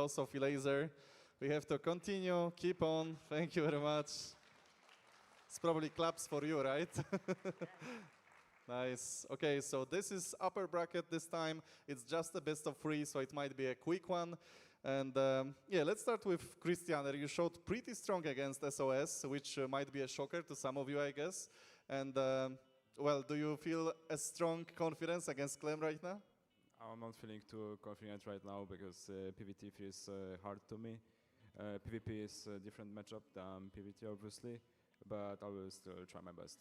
loss of Elaser. We have to continue, keep on. Thank you very much. It's probably claps for you, right? Nice. Okay, so this is upper bracket this time. It's just a best of 3, so it might be a quick one. And yeah, let's start with Krystianer. You showed pretty strong against SOS, which might be a shocker to some of you, I guess. And well, do you feel a strong confidence against Clem right now? I'm not feeling too confident right now because PvT feels hard to me. PvP is a different matchup than PvT, obviously, but I will still try my best.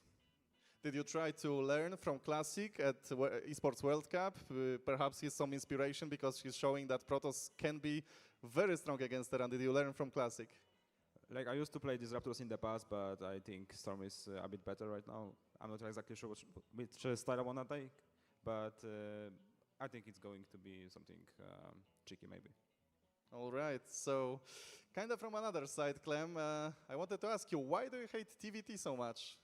Did you try to learn from Classic at Esports World Cup? Perhaps he's some inspiration because he's showing that Protoss can be very strong against Terran. Did you learn from Classic? Like, I used to play Disruptors in the past, but I think Storm is a bit better right now. I'm not exactly sure which style I want to take, but I think it's going to be something tricky maybe. All right, so kind of from another side, Clem, I wanted to ask you, why do you hate TvT so much?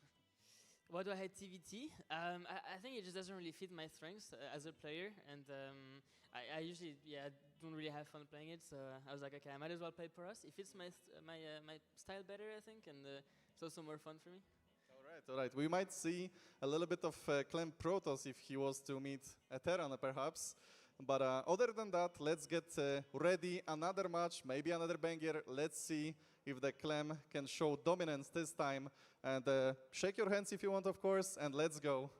Why do I hate TvT? I think it just doesn't really fit my strengths as a player, and I usually don't really have fun playing it. So I was like, okay, I might as well play Protoss. It fits my style better, I think, and it's also more fun for me. All right. We might see a little bit of Clem Protoss if he was to meet a Terran, perhaps. But other than that, let's get ready. Another match, maybe another banger. Let's see if the Clem can show dominance this time. And shake your hands if you want, of course, and let's go.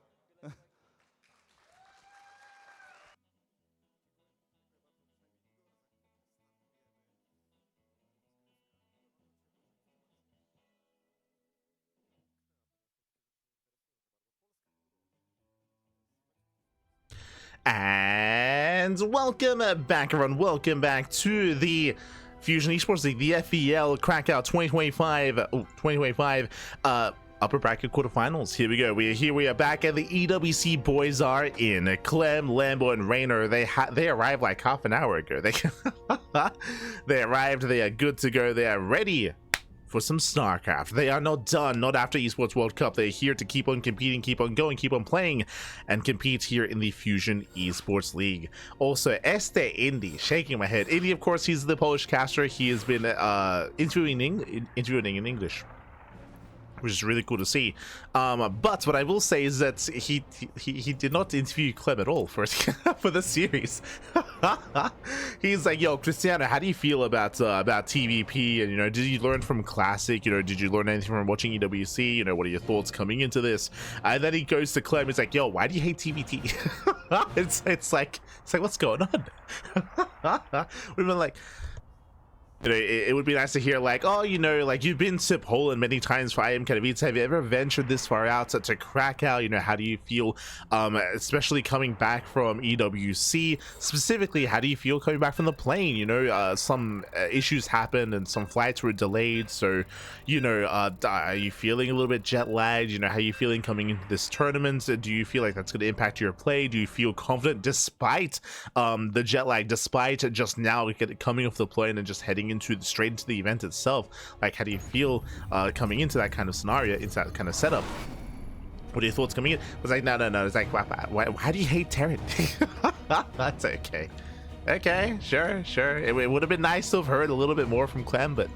And welcome back, everyone. Welcome back to the Fusion Esports League, the FEL Cracov 2025 upper bracket quarterfinals. Here we go. We are back, and the EWC boys are in. Clem, Lambo, and Rainer. They arrived like half an hour ago. They arrived. They are good to go. They are ready for some StarCraft. They are not done, not after Esports World Cup. They're here to keep on competing, keep on going, keep on playing, and compete here in the Fusion Esports League. Also, Indy, shaking my head. Indy, of course, he's the Polish caster. He has been interviewing in English, which is really cool to see. But what I will say is that he did not interview Clem at all for for the series. He's like, yo, Krystianer, how do you feel about TvP? And, you know, did you learn from Classic? You know, did you learn anything from watching EWC? You know, what are your thoughts coming into this? And then he goes to Clem. He's like, yo, why do you hate TvT? it's like what's going on? We've been like, you know, it would be nice to hear, like, oh, you know, like, you've been to Poland many times for IM Katowice. Have you ever ventured this far out to Krakow? You know, how do you feel, especially coming back from EWC? Specifically, how do you feel coming back from the plane? You know, some issues happened and some flights were delayed. So, you know, are you feeling a little bit jet lagged? You know, how are you feeling coming into this tournament? Do you feel like that's going to impact your play? Do you feel confident despite the jet lag, despite just now coming off the plane and just heading straight into the event itself? Like, how do you feel coming into that kind of scenario, into that kind of setup? What are your thoughts coming in? I was like, no. It's like, why do you hate Terran? That's okay. Okay, sure. It would have been nice to have heard a little bit more from Clem, but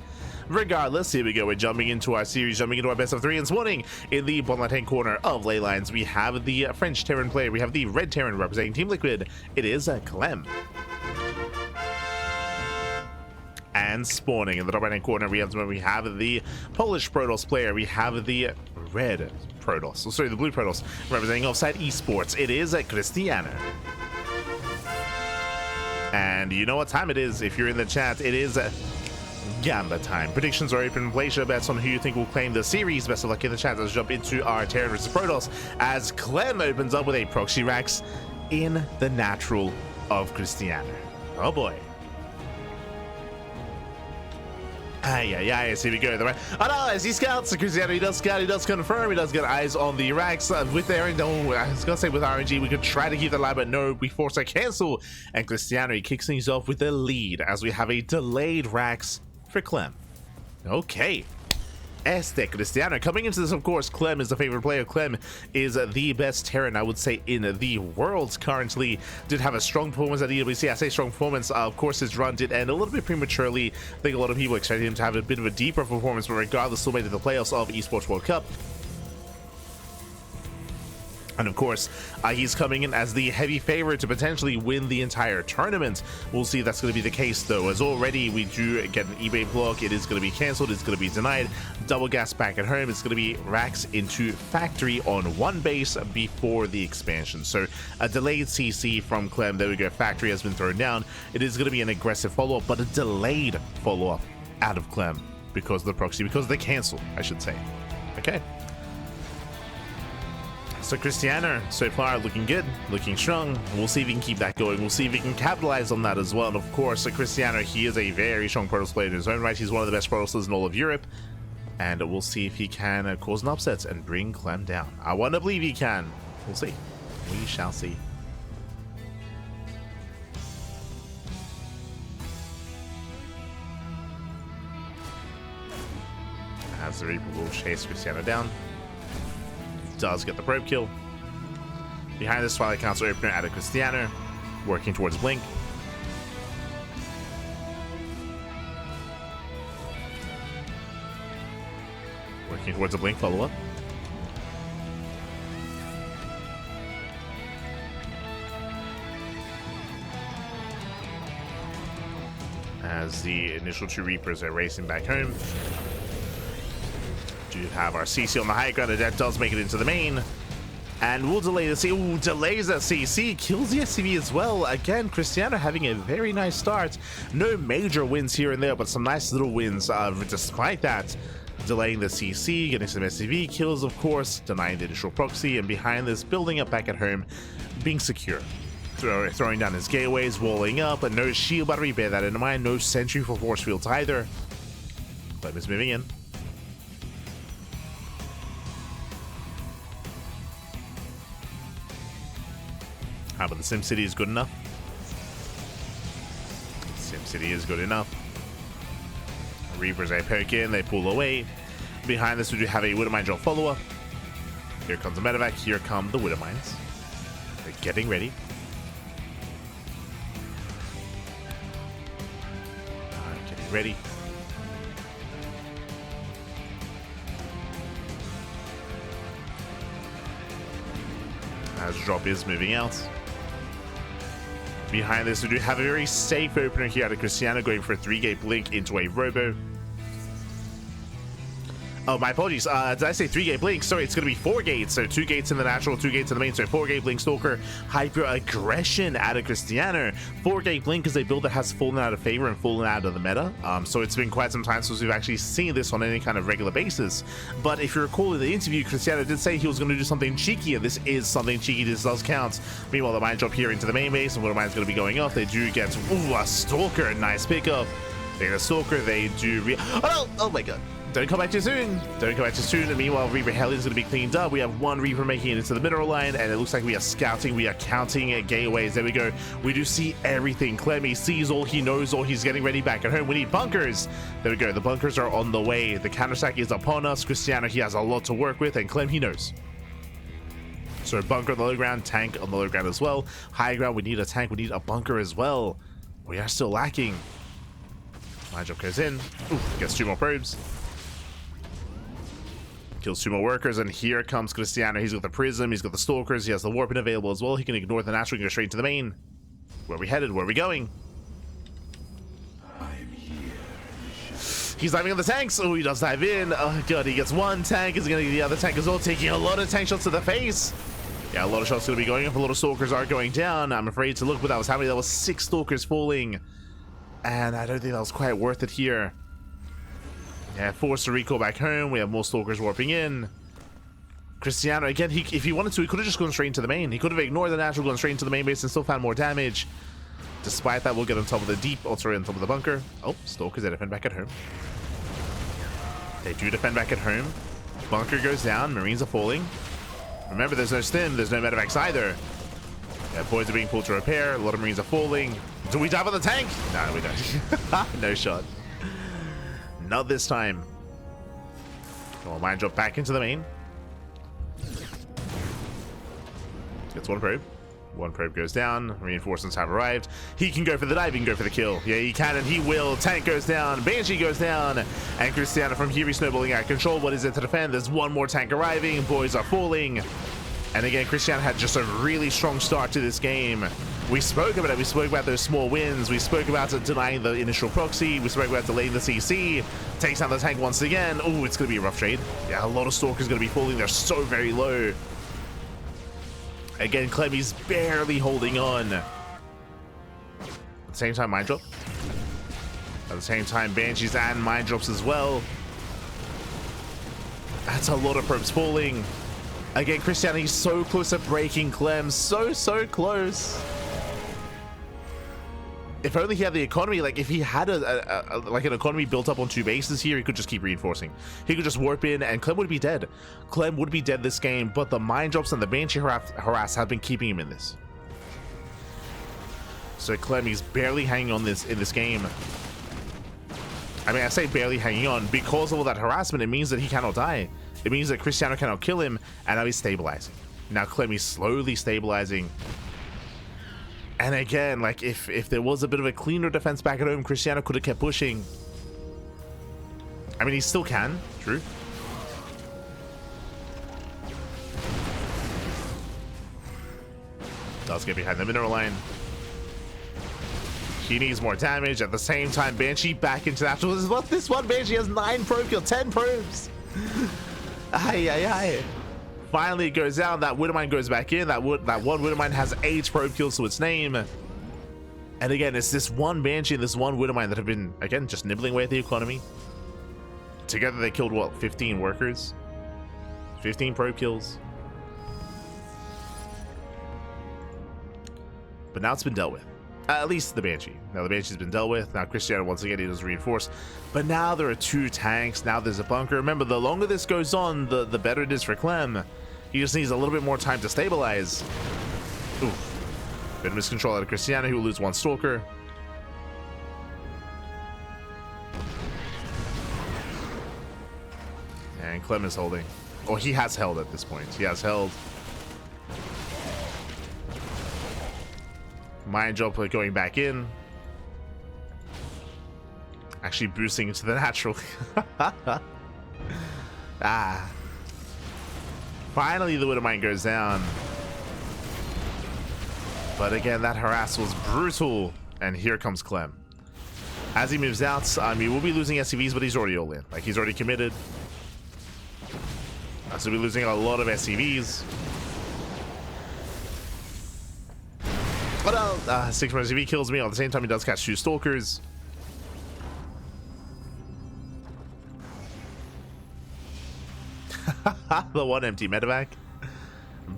regardless, here we go. We're jumping into our series, jumping into our best of 3, and spawning in the bottom left-hand corner of ley lines. We have the French Terran player. We have the red Terran representing Team Liquid. It is Clem. And spawning in the top right-hand corner, we have the Polish Protoss player. We have the red Protoss, sorry, the blue Protoss representing Offside Esports. It is Krystianer. And you know what time it is. If you're in the chat, it is Gamba time. Predictions are open. Place your bets on who you think will claim the series. Best of luck in the chat. Let's jump into our Terran versus Protoss as Clem opens up with a proxy Rax in the natural of Krystianer. Oh boy. Here we go. Oh no, as he scouts, Krystianer, he does scout, he does confirm, he does get eyes on the racks with Aaron. I was gonna say with RNG, we could try to keep the line, but no, we force a cancel. And Krystianer, he kicks things off with the lead as we have a delayed racks for Clem. Okay. Krystianer. Coming into this, of course, Clem is the favorite player. Clem is the best Terran, I would say, in the world currently. Did have a strong performance at EWC. I say strong performance. Of course, his run did end a little bit prematurely. I think a lot of people expected him to have a bit of a deeper performance, but regardless, still made it to the playoffs of Esports World Cup. And of course, he's coming in as the heavy favorite to potentially win the entire tournament. We'll see if that's going to be the case, though, as already we do get an eBay block. It is going to be cancelled. It's going to be denied. Double gas back at home. It's going to be racks into factory on one base before the expansion. So a delayed CC from Clem. There we go. Factory has been thrown down. It is going to be an aggressive follow-up, but a delayed follow-up out of Clem because of the proxy, because of the cancel, I should say. Okay. So Krystianer, so far, looking good, looking strong. We'll see if he can keep that going. We'll see if he can capitalize on that as well. And of course, Krystianer, he is a very strong Protoss player in his own right. He's one of the best Protosses in all of Europe. And we'll see if he can cause an upset and bring Clem down. I want to believe he can. We'll see. We shall see. As the Reaper will chase Krystianer down. Does get the probe kill. Behind this Twilight Council opener, added Krystianer, working towards Blink. Working towards a Blink follow-up. As the initial two Reapers are racing back home. Do have our CC on the high ground, and that does make it into the main. And we'll delay the CC. Ooh, delays that CC, kills the SCV as well. Again, Krystianer having a very nice start. No major wins here and there, but some nice little wins despite that. Delaying the CC, getting some SCV kills, of course, denying the initial proxy, and behind this, building up back at home, being secure. Throwing down his gateways, walling up, and no shield battery, bear that in mind. No sentry for force fields either. Clem is moving in. How about the SimCity is good enough? SimCity is good enough. Reapers, they poke in, they pull away. Behind this, we do have a Widowmine drill follow-up. Here comes the medevac, here come the Widowmines. They're getting ready. Getting ready. As drop is moving out. Behind this, we do have a very safe opener here out of Krystianer, going for a 3-gate blink into a robo. Oh, my apologies. Did I say 3-gate blink? Sorry, it's going to be 4 gates. So 2 gates in the natural, 2 gates in the main. So 4-gate blink stalker, hyper aggression out of Krystianer. 4-gate blink is a build that has fallen out of favor and fallen out of the meta. So it's been quite some time since we've actually seen this on any kind of regular basis. But if you recall in the interview, Krystianer did say he was going to do something cheeky, and this is something cheeky. This does count. Meanwhile, the mine drop here into the main base, and Widowmine's going to be going off. They do get a stalker, nice pickup. They get a stalker. They do oh my god. Don't come back too soon. Don't come back too soon. And meanwhile, Reaper Heli is going to be cleaned up. We have one Reaper making it into the mineral line, and it looks like we are scouting. We are counting gateways. There we go. We do see everything. Clem, he sees all, he knows all. He's getting ready back at home. We need bunkers. There we go. The bunkers are on the way. The counter-stack is upon us. Krystianer, he has a lot to work with, and Clem, he knows. So bunker on the low ground, tank on the low ground as well. High ground, we need a tank. We need a bunker as well. We are still lacking. My job goes in. Ooh, gets 2 more probes. Kills 2 more workers, and here comes Krystianer. He's got the Prism, he's got the Stalkers, he has the Warping available as well. He can ignore the natural and go straight to the main. Where are we headed? Where are we going? He's diving on the tanks. Oh, he does dive in. Oh god, he gets 1 tank. He's gonna get the other tank as well, taking a lot of tank shots to the face. Yeah, a lot of shots gonna be going up. A lot of Stalkers are going down. I'm afraid to look what that was happening. That was 6 Stalkers falling, and I don't think that was quite worth it here. Yeah, forced to recall back home. We have more Stalkers warping in. Krystianer, again, if he wanted to, he could have just gone straight into the main. He could have ignored the natural, gone straight into the main base, and still found more damage. Despite that, we'll get on top of the deep, on top of the bunker. Oh, Stalkers, they defend back at home. They do defend back at home. Bunker goes down. Marines are falling. Remember, there's no stim. There's no medevacs either. Yeah, boys are being pulled to repair. A lot of Marines are falling. Do we dive on the tank? No, we don't. No shot. Not this time. Well, Mind Drop back into the main. Gets one probe. One probe goes down. Reinforcements have arrived. He can go for the dive. He can go for the kill. Yeah, he can and he will. Tank goes down. Banshee goes down. And Krystianer from here is snowballing out of control. What is it to defend? There's one more tank arriving. Boys are falling. And again, Krystianer had just a really strong start to this game. We spoke about it. We spoke about those small wins. We spoke about denying the initial proxy. We spoke about delaying the CC. Takes out the tank once again. Oh, it's going to be a rough trade. Yeah, a lot of Stalkers going to be falling. They're so very low. Again, Clem, he's barely holding on. At the same time, Mind Drop. At the same time, Banshees and Mind Drops as well. That's a lot of probes falling. Again, Krystianer, he's so close to breaking Clem. So close. If only he had the economy. Like, if he had like an economy built up on 2 bases here, he could just keep reinforcing. He could just warp in and Clem would be dead. Clem would be dead this game, but the Mind Drops and the Banshee harass have been keeping him in this. So Clem, he's barely hanging on in this game. I mean, I say barely hanging on because of all that harassment. It means that he cannot die. It means that Krystianer cannot kill him, and now he's stabilizing. Now Clem is slowly stabilizing. And again, like, if there was a bit of a cleaner defense back at home, Krystianer could have kept pushing. I mean, he still can, true. Does get behind the mineral line. He needs more damage. At the same time, Banshee back into that. This one Banshee has 9 probe kill, 10 probes. Aye. Finally it goes down. That Widowmine goes back in. That one Widowmine has 8 probe kills to its name. And again, it's this one Banshee and this one Widowmine that have been, again, just nibbling away at the economy. Together they killed, what, 15 workers? 15 probe kills. But now it's been dealt with. At least the Banshee. Now the Banshee's been dealt with. Now Krystianer, once again, he does reinforce. But now there are 2 tanks. Now there's a bunker. Remember, the longer this goes on, the better it is for Clem. He just needs a little bit more time to stabilize. Oof. Bit of miscontrol out of Krystianer, who will lose 1 Stalker. And Clem is holding. Oh, he has held at this point. He has held. Mind Drop going back in. Actually boosting into the natural. Finally the Widowmine goes down. But again, that harass was brutal. And here comes Clem. As he moves out, he will be losing SCVs, but he's already all in. Like, he's already committed. So we'll be losing a lot of SCVs. But 6 more SCV kills me. At the same time, he does catch 2 Stalkers. The one empty medevac.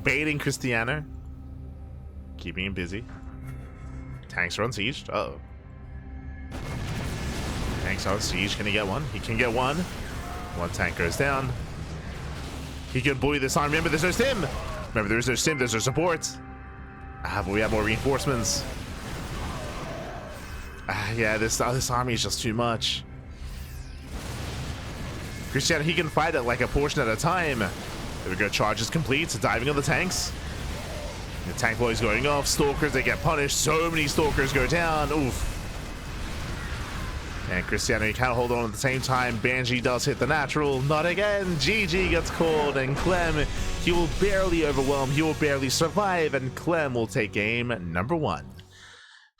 Baiting Krystianer. Keeping him busy. Tanks are on siege. Uh-oh. Tanks are on siege. Can he get one? He can get one. One tank goes down. He can bully this arm. Remember, there's no stim. Remember, there's no stim. There's no support. But we have more reinforcements. Yeah, this army is just too much. Krystianer, he can fight it like a portion at a time. There we go. Charges complete. Diving on the tanks. The tank boys going off. Stalkers, they get punished. So many Stalkers go down. Oof. And Krystianer, he can't hold on at the same time. Banshee does hit the natural. Not again. GG gets called. And Clem, he will barely overwhelm. He will barely survive. And Clem will take game number 1.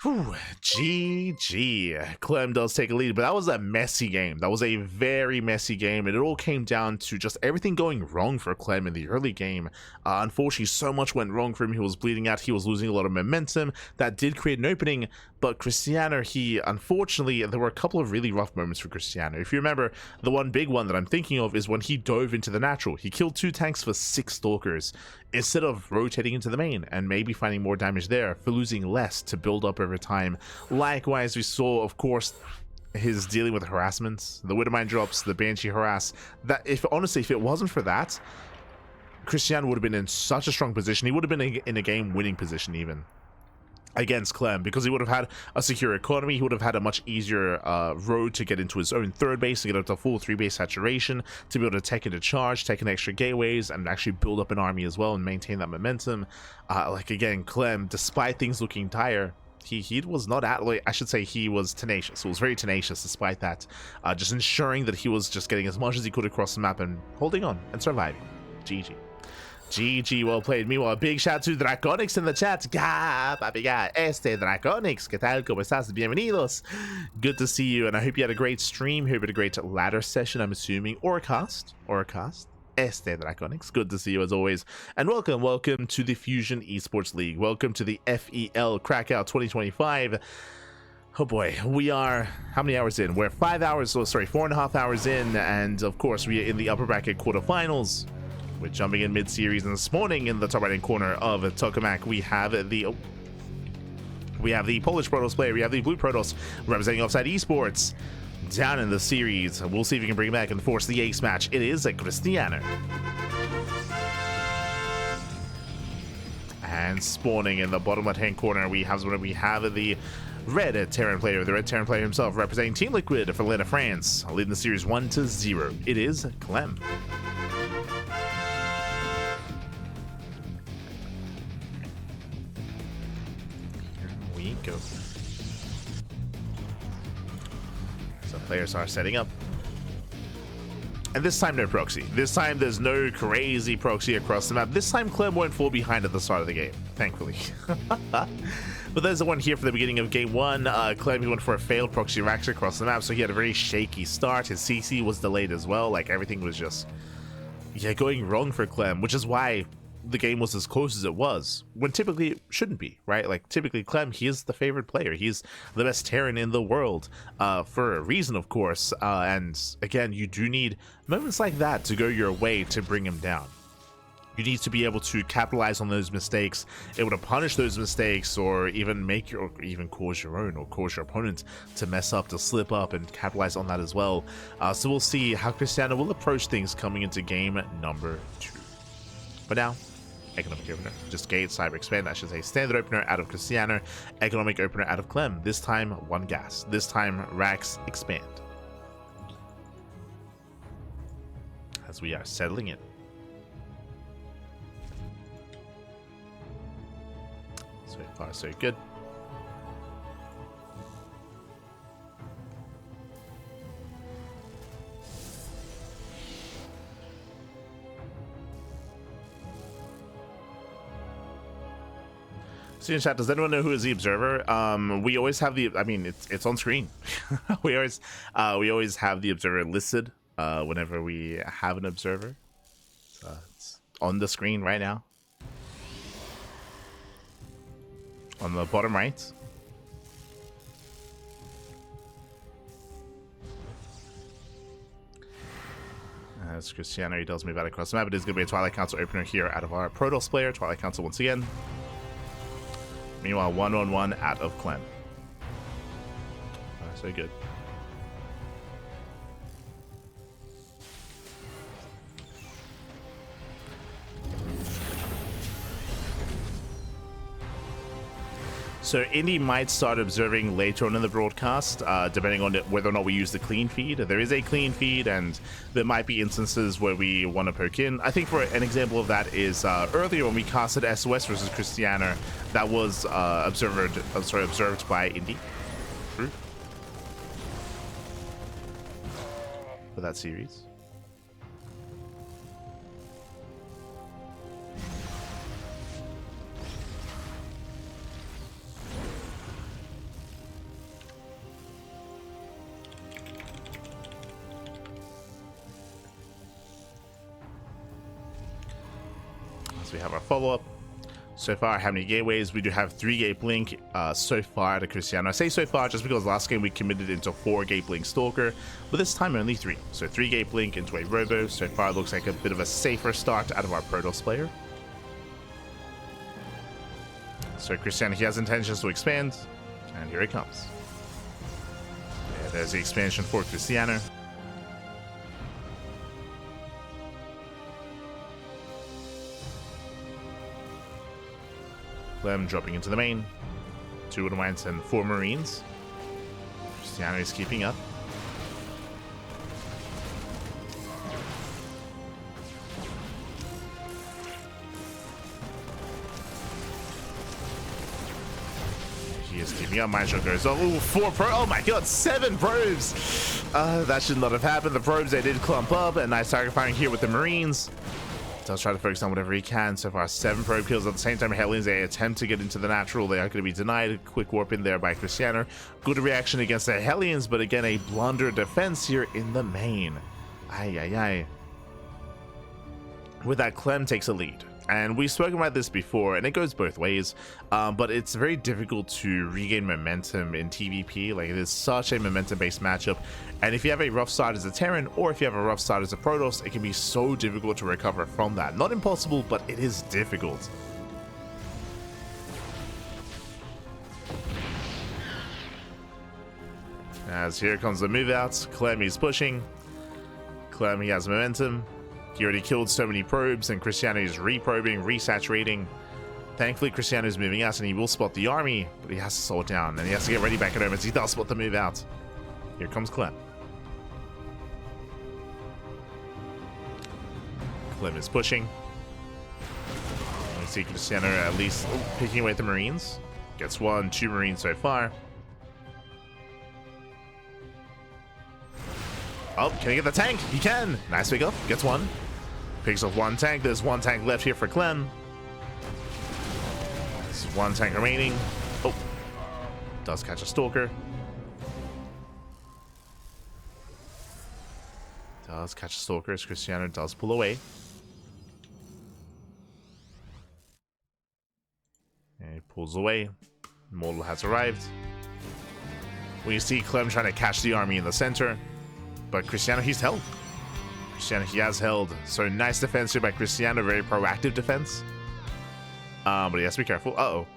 Whew, GG. Clem does take a lead, but that was a messy game. That was a very messy game, and it all came down to just everything going wrong for Clem in the early game. Unfortunately, so much went wrong for him. He was bleeding out. He was losing a lot of momentum. That did create an opening, but Krystianer, unfortunately, there were a couple of really rough moments for Krystianer. If you remember, the one big one that I'm thinking of is when he dove into the natural. He killed 2 tanks for 6 Stalkers, instead of rotating into the main and maybe finding more damage there for losing less to build up over time. Likewise, we saw, of course, his dealing with harassment, the Widowmine drops, the Banshee harass. That, if honestly, if it wasn't for that, Krystianer would have been in such a strong position. He would have been in a game-winning position even. against Clem, because he would have had a secure economy. He would have had a much easier road to get into his own third base, to get up to full 3-base saturation, to be able to take into charge, take in extra gateways, and actually build up an army as well and maintain that momentum. Like again, Clem, despite things looking dire, he was not I should say he was tenacious. He was very tenacious despite that, just ensuring that he was just getting as much as he could across the map and holding on and surviving. GG. GG, well played. Meanwhile, a big shout to Draconics in the chat. Ga, papi, ga, Draconics. ¿Qué tal? ¿Cómo estás? Bienvenidos. Good to see you, and I hope you had a great stream. Hope you had a great ladder session, I'm assuming, or a cast. Draconics. Good to see you as always. And welcome to the Fusion Esports League. Welcome to the FEL Cracov 2025. Oh boy, we are, how many hours in? We're 4.5 hours in, and of course we are in the upper bracket quarterfinals. We're jumping in mid-series, and this morning in the top right-hand corner of Tokamak, we have the Polish Protoss player, we have the Blue Protoss representing Offside Esports down in the series. We'll see if we can bring back and force the ace match. It is a Krystianer. And spawning in the bottom left-hand corner, we have the Red Terran player, the Red Terran player himself, representing Team Liquid for Atlanta, France, leading the series 1-0. It is Clem. Go. So players are setting up, and this time no proxy. This time there's no crazy proxy across the map. This time Clem won't fall behind at the start of the game, thankfully. But there's the one here for the beginning of game one. Clem, he went for a failed proxy racks across the map, so he had a very shaky start. His CC was delayed as well. Like everything was just going wrong for Clem, which is why the game was as close as it was, when typically it shouldn't be, right? Like typically Clem, he is the favorite player. He's the best Terran in the world, for a reason, of course. And again, you do need moments like that to go your way to bring him down. You need to be able to capitalize on those mistakes, able to punish those mistakes, or even even cause your own, or cause your opponent to mess up, to slip up, and capitalize on that as well. So we'll see how Krystianer will approach things coming into game number 2. But now, economic opener. Just gate, cyber expand, I should say. Standard opener out of Krystianer. Economic opener out of Clem. This time, 1 gas. This time, racks expand. As we are settling in. So far, so good. See in chat, does anyone know who is the observer? We always have the, I mean, it's on screen. we always have the observer listed whenever we have an observer. It's on the screen right now. On the bottom right. As Krystianer, he tells me about it across the map. It is going to be a Twilight Council opener here out of our Protoss player. Twilight Council once again. Meanwhile, 1-on-1 out of Clem. So good. So Indy might start observing later on in the broadcast, depending on whether or not we use the clean feed. There is a clean feed, and there might be instances where we want to poke in. I think for an example of that is earlier when we casted SOS versus Krystianer, that was observed by Indy for that series. We have our follow-up. So far, how many gateways? We do have 3 gate blink so far to Krystianer. I say so far just because last game we committed into 4 gate blink stalker, but this time only 3. So 3 gate blink into a robo. So far looks like a bit of a safer start out of our Protoss player. So Krystianer, he has intentions to expand, and here it comes. Yeah, there's the expansion for Krystianer. Clem dropping into the main. 2 Wood Mines and 4 Marines. Krystianer is keeping up. He is keeping up. Mine shot goes off. Ooh, 4 probes. Oh my god, 7 probes. That should not have happened. The probes, they did clump up. And nice target firing here with the Marines. Does try to focus on whatever he can. So far, 7 probe kills. At the same time, Hellions, they attempt to get into the natural. They are going to be denied. A quick warp in there by Krystianer. Good reaction against the Hellions, but again, a blunder defense here in the main. Ay, ay, ay. With that, Clem takes a lead. And we've spoken about this before, and it goes both ways, but it's very difficult to regain momentum in TvP. Like, it is such a momentum-based matchup, and if you have a rough start as a Terran, or if you have a rough start as a Protoss, it can be so difficult to recover from that. Not impossible, but it is difficult. As here comes the move out, Clem is pushing. Clem, he has momentum. He already killed so many probes, and Krystianer is reprobing, resaturating. Thankfully, Krystianer is moving out, and he will spot the army, but he has to slow it down, and he has to get ready back at home as he does spot the move out. Here comes Clem. Clem is pushing. We see Krystianer at least picking away at the Marines. Gets 1, 2 Marines so far. Oh, can he get the tank? He can! Nice pick up. Gets 1. Picks up 1 tank. There's 1 tank left here for Clem. There's 1 tank remaining. Oh. Does catch a Stalker. Does catch a Stalker as Krystianer does pull away. And he pulls away. Mortal has arrived. We see Clem trying to catch the army in the center. But Krystianer, he's held. Krystianer, he has held. So nice defense here by Krystianer. Very proactive defense. But he has to be careful. Uh-oh.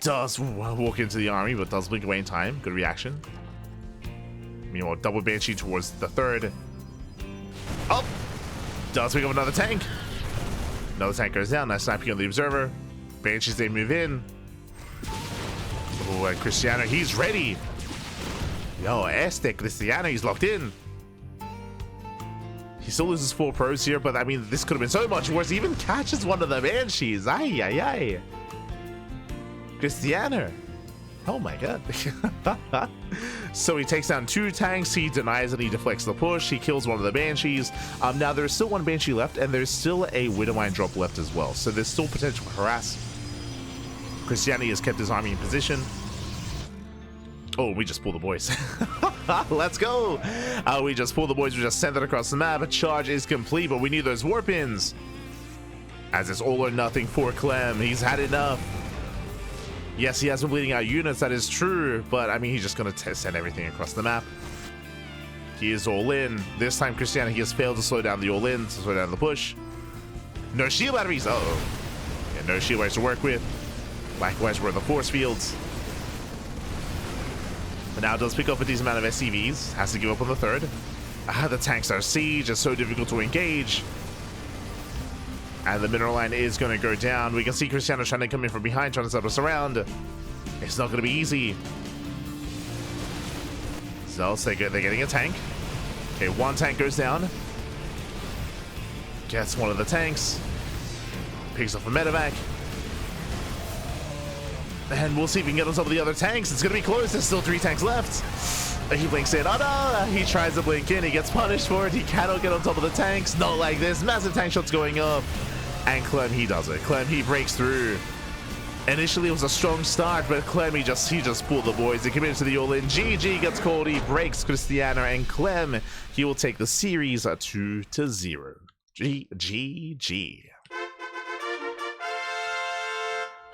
Does walk into the army, but does blink away in time. Good reaction. Meanwhile, double Banshee towards the 3rd. Oh! Does pick up another tank. Another tank goes down. Nice sniping on the Observer. Banshees, they move in. Oh, and Krystianer, he's ready. Yo, Krystianer, he's locked in. He still loses 4 pros here, but I mean, this could have been so much worse. He even catches one of the Banshees. Ay, ay, ay. Krystianer. Oh my god. So he takes down 2 tanks. He denies and he deflects the push. He kills one of the Banshees. Now, there's still 1 Banshee left, and there's still a Widowmine drop left as well. So there's still potential for harass. Krystianer has kept his army in position. Oh, we just pull the boys. Let's go. We just pull the boys. We just send it across the map. A charge is complete, but we need those warp ins. As it's all or nothing for Clem. He's had enough. Yes, he has been bleeding out units. That is true. But, I mean, he's just going to send everything across the map. He is all in. This time, Krystianer, he has failed to slow down the all in, to slow down the push. No shield batteries. Uh-oh. Yeah, no shield batteries to work with. Likewise, we're the force fields. But now does pick up a decent amount of SCVs. Has to give up on the 3rd. The tanks are siege. It's so difficult to engage. And the mineral line is going to go down. We can see Krystianer trying to come in from behind, trying to set us around. It's not going to be easy. So they're getting a tank. Okay, 1 tank goes down. Gets one of the tanks. Picks up a medevac. And we'll see if we can get on top of the other tanks. It's going to be close. There's still 3 tanks left. He blinks in. Oh no! He tries to blink in. He gets punished for it. He cannot get on top of the tanks. Not like this. Massive tank shots going up. And Clem, he does it. Clem, he breaks through. Initially, it was a strong start, but Clem, he just pulled the boys. He committed to the all-in. GG gets called. He breaks Krystianer. And Clem, he will take the series 2-0. GG.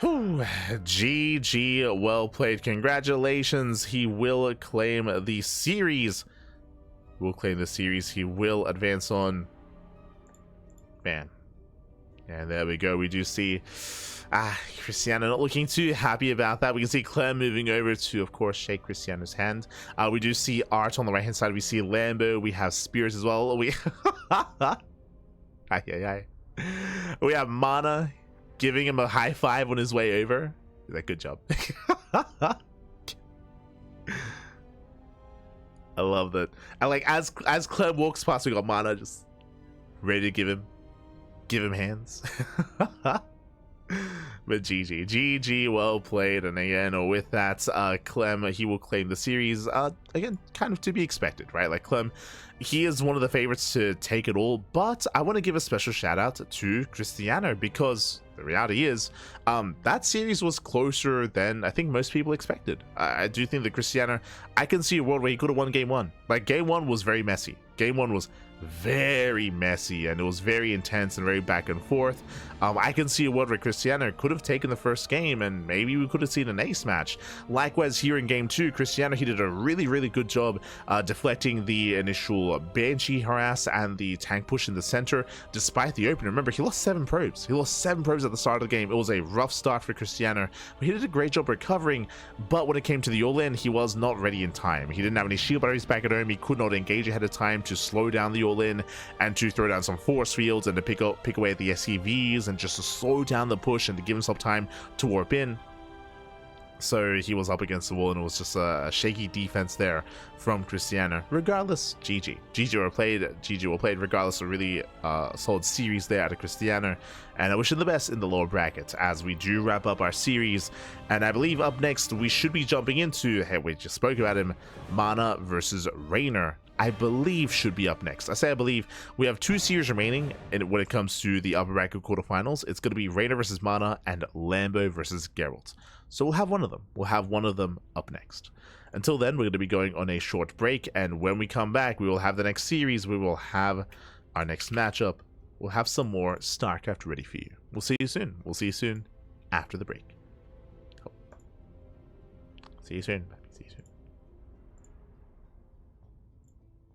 Whew. GG, well played. Congratulations. He will claim the series. He will advance on. Man. And there we go. We do see Krystianer not looking too happy about that. We can see Clem moving over to, of course, shake Krystianer's hand. We do see Art on the right-hand side. We see Lambo. We have Spears as well. We we have Mana giving him a high five on his way over. He's like, good job. I love that. And like as Clem walks past, we got Mana just ready to give him hands. But GG, well played. And again, with that, Clem, he will claim the series. Again, kind of to be expected, right? Like Clem, he is one of the favorites to take it all. But I want to give a special shout out to Krystianer, because the reality is, that series was closer than I think most people expected. I do think that Krystianer, I can see a world where he could have won game one. Like, game one was very messy. Game one was very messy, and it was very intense and very back and forth. I can see a world where Krystianer could have taken the first game, and maybe we could have seen an ace match. Likewise, here in game two, Krystianer, he did a really good job deflecting the initial Banshee harass and the tank push in the center, despite the opener. Remember, he lost 7 probes. He lost 7 probes at the start of the game. It was a rough start for Krystianer, but he did a great job recovering. But when it came to the all-in, he was not ready in time. He didn't have any shield batteries back at home. He could not engage ahead of time to slow down the all-in and to throw down some force fields and to pick away at the SCVs and just to slow down the push and to give himself time to warp in. So he was up against the wall, and it was just a shaky defense there from Krystianer. Regardless, GG well played regardless. A really solid series there out of Krystianer, and I wish him the best in the lower bracket as we do wrap up our series. And I believe up next we should be jumping into, hey, we just spoke about him, Mana versus Raynor. I believe should be up next. I say I believe. We have 2 series remaining, and when it comes to the upper bracket quarterfinals, it's going to be Raynor versus Mana and Lambo versus Geralt. So we'll have one of them. We'll have one of them up next. Until then, we're going to be going on a short break, and when we come back, we will have the next series. We will have our next matchup. We'll have some more StarCraft ready for you. We'll see you soon. We'll see you soon after the break. See you soon.